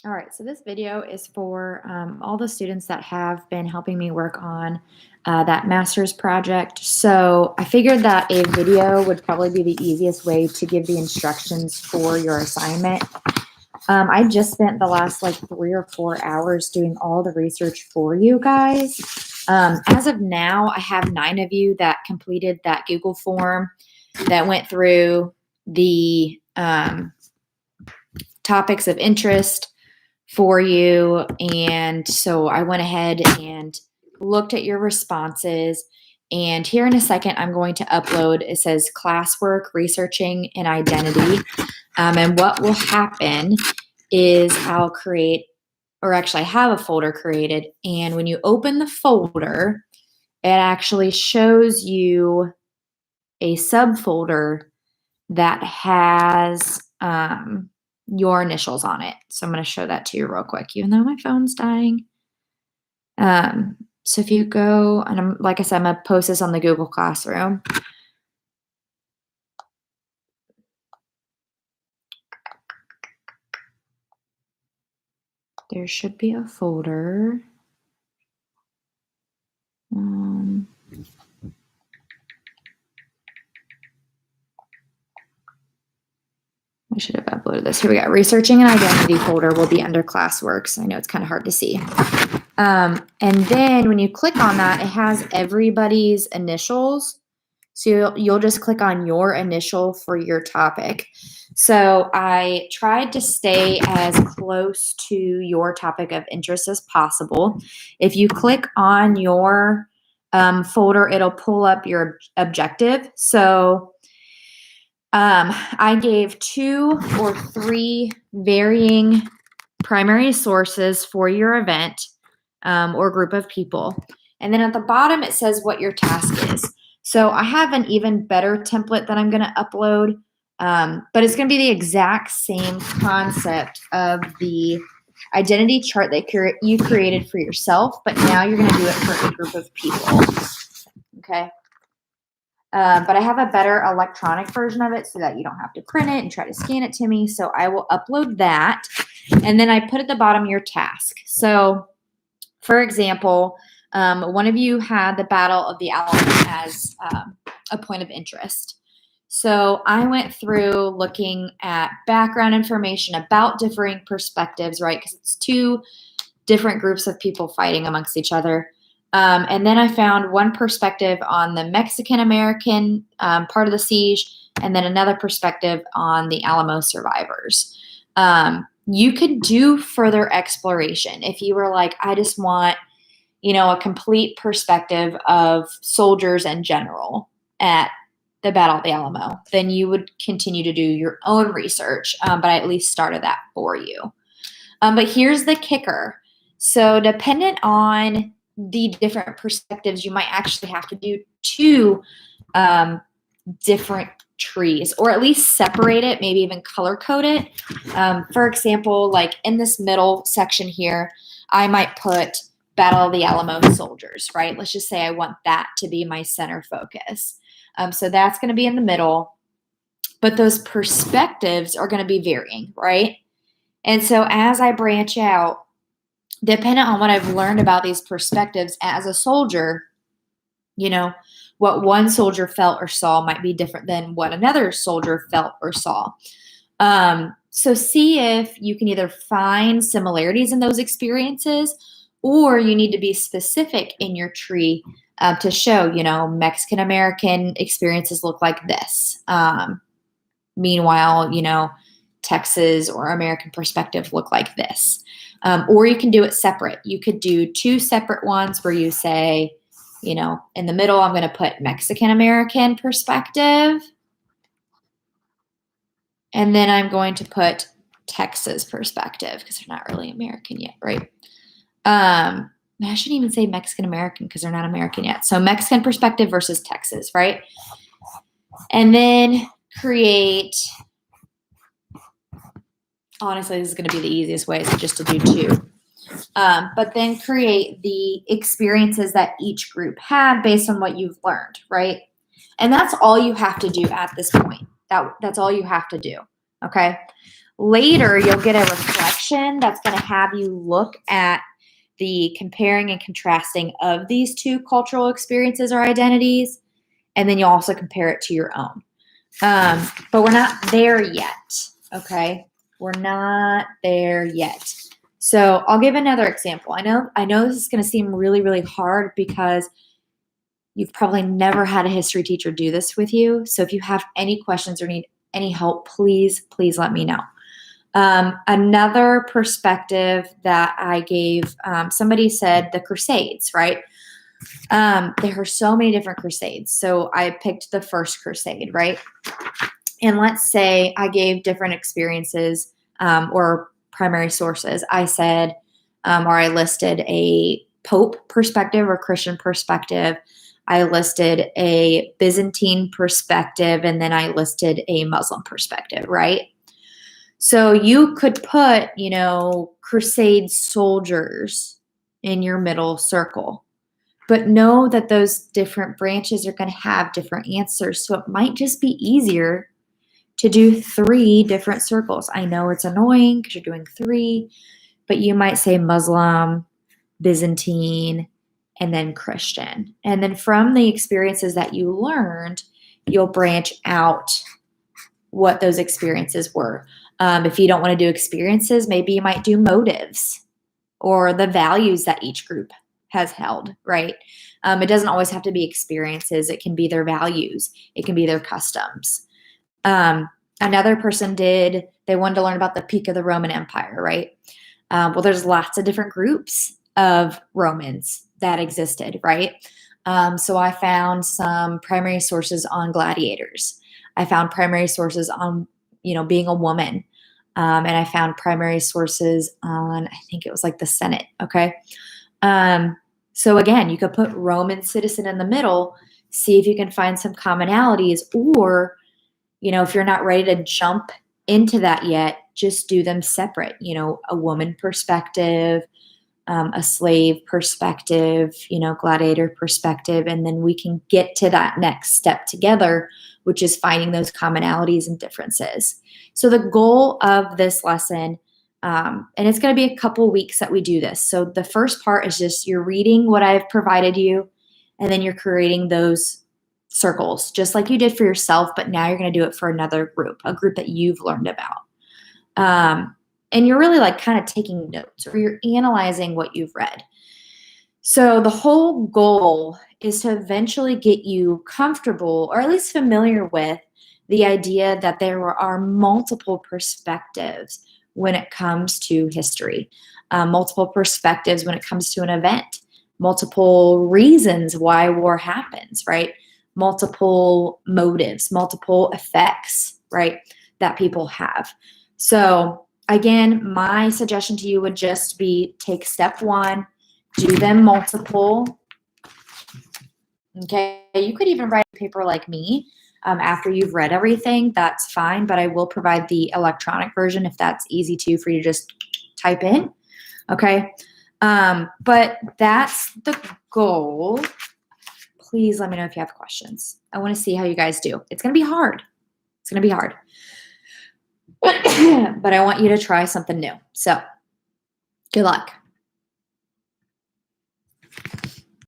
All right, so this video is for all the students that have been helping me work on that master's project. So I figured that a video would probably be the easiest way to give the instructions for your assignment. I just spent the last like 3 or 4 hours doing all the research for you guys. As of now, I have 9 of you that completed that Google form that went through the topics of interest for you. And so I went ahead and looked at your responses. And here in a second, I'm going to upload, it says classwork, researching, and identity. And what will happen is I'll create, or actually I have a folder created. And when you open the folder, it actually shows you a subfolder that has your initials on it. So I'm going to show that to you real quick, even though my phone's dying. So if you go, and like I said, I'm going to post this on the Google Classroom. There should be a folder. I should have uploaded this. Here we go. Researching an identity folder will be under Classworks. I know it's kind of hard to see. And then when you click on that, it has everybody's initials. So you'll just click on your initial for your topic. So I tried to stay as close to your topic of interest as possible. If you click on your folder, it'll pull up your objective. So I gave 2 or 3 varying primary sources for your event or group of people. And then at the bottom, it says what your task is. So I have an even better template that I'm going to upload, but it's going to be the exact same concept of the identity chart that you created for yourself, but now you're going to do it for a group of people. Okay. But I have a better electronic version of it so that you don't have to print it and try to scan it to me. So I will upload that. And then I put at the bottom your task. So for example, one of you had the Battle of the Alamo as a point of interest. So I went through looking at background information about differing perspectives, right? Because it's 2 different groups of people fighting amongst each other. And then I found one perspective on the Mexican-American part of the siege, and then another perspective on the Alamo survivors. You could do further exploration if you were like, I just want, a complete perspective of soldiers in general at the Battle of the Alamo. Then you would continue to do your own research, but I at least started that for you. But here's the kicker. So dependent on the different perspectives, you might actually have to do 2 different trees, or at least separate it, maybe even color code it. For example, like in this middle section here, I might put Battle of the Alamo soldiers, right? Let's just say I want that to be my center focus. So that's going to be in the middle, but those perspectives are going to be varying, right? And so as I branch out, dependent on what I've learned about these perspectives as a soldier, what one soldier felt or saw might be different than what another soldier felt or saw. So see if you can either find similarities in those experiences, or you need to be specific in your tree to show, Mexican-American experiences look like this. Meanwhile, Texas or American perspective look like this. Or you can do it separate. You could do 2 separate ones where you say, in the middle, I'm going to put Mexican-American perspective. And then I'm going to put Texas perspective because they're not really American yet, right? I shouldn't even say Mexican-American because they're not American yet. So Mexican perspective versus Texas, right? And then create... Honestly, this is going to be the easiest way, is just to do 2. But then create the experiences that each group had based on what you've learned, right? And that's all you have to do at this point. That's all you have to do, okay? Later, you'll get a reflection that's going to have you look at the comparing and contrasting of these two cultural experiences or identities, and then you'll also compare it to your own. But we're not there yet, okay? We're not there yet. So I'll give another example. I know this is going to seem really, really hard because you've probably never had a history teacher do this with you. So if you have any questions or need any help, please let me know. Another perspective that I gave, somebody said the Crusades, right? There are so many different crusades. So I picked the first crusade, right? And let's say I gave different experiences or primary sources. I said, or I listed a Pope perspective or Christian perspective. I listed a Byzantine perspective, and then I listed a Muslim perspective, right? So you could put, Crusade soldiers in your middle circle, but know that those different branches are going to have different answers. So it might just be easier to do 3 different circles. I know it's annoying because you're doing 3, but you might say Muslim, Byzantine, and then Christian. And then from the experiences that you learned, you'll branch out what those experiences were. If you don't want to do experiences, maybe you might do motives or the values that each group has held, right? It doesn't always have to be experiences. It can be their values. It can be their customs. Another person they wanted to learn about the peak of the Roman Empire, right? Well, there's lots of different groups of Romans that existed, right? So I found some primary sources on gladiators. I found primary sources on, being a woman. And I found primary sources on, I think it was like the Senate, okay? So again, you could put Roman citizen in the middle, see if you can find some commonalities, or, if you're not ready to jump into that yet, just do them separate, a woman perspective, a slave perspective, gladiator perspective, and then we can get to that next step together, which is finding those commonalities and differences. So the goal of this lesson, and it's going to be a couple weeks that we do this. So the first part is just you're reading what I've provided you, and then you're creating those circles, just like you did for yourself, but now you're going to do it for another group, a group that you've learned about. And you're really like kind of taking notes, or you're analyzing what you've read. So the whole goal is to eventually get you comfortable, or at least familiar with, the idea that there are multiple perspectives when it comes to history, multiple perspectives when it comes to an event, multiple reasons why war happens, right? Multiple motives, multiple effects, right, that people have. So again, my suggestion to you would just be take step 1, do them multiple. Okay, you could even write a paper like me after you've read everything. That's fine, but I will provide the electronic version if that's easy too for you to just type in. Okay, but that's the goal. Please let me know if you have questions. I want to see how you guys do. It's going to be hard. It's going to be hard. But I want you to try something new. So good luck.